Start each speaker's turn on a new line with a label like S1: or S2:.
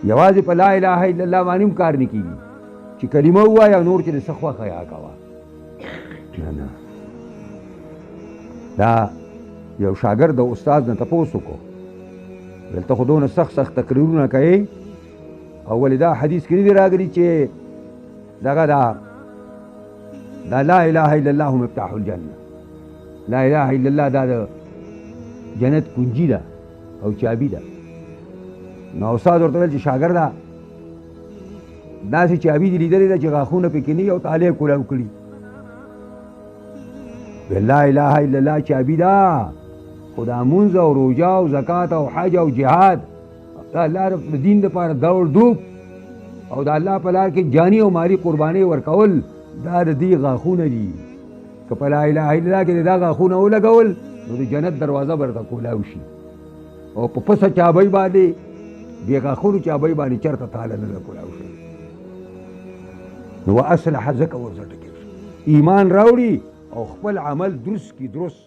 S1: یوازې په لا اله الا الله باندې هم کار نه کېږي چې کلمه ووایه او نور چې د څه خوښه یا کوه. نه دا یو شاګرد د استاد نه تپوس وکړو ویل ته خو دونه سخت تقریرونه کوې او ولې دا حدیث کې نه دي راغلي چې دغه دا لا اله الا الله مفتاح الجنه، لا اله الا الله دا د جنت کنجي ده او چابي ده. نو استاد ورته ویل چې شاګرده داسې چابي دي لیدلې ده چې غاښونه پکې نه وي او تالی یې کولاو کړي. ویل لا اله الا الله چابي ده، خو دا مونځ او روژه او زکات او حج او جهاد دا الله د دین دپاره دوړ دوب او د الله په لار کې جاني او مالي قربانۍ ورکول دا د دې غاښونه دي. که په لا اله الا الله کې دا غاښونه ولګول نو د جنت دروازه به درته کولاو شي او په پسه چابۍ باندې بې غاښونو چابۍ باندې چېرته تاله نه ده کولاو شي. نو اصلح ځکه ورزه ټکې ایمان راوړي او خپل عمل درست کړي درست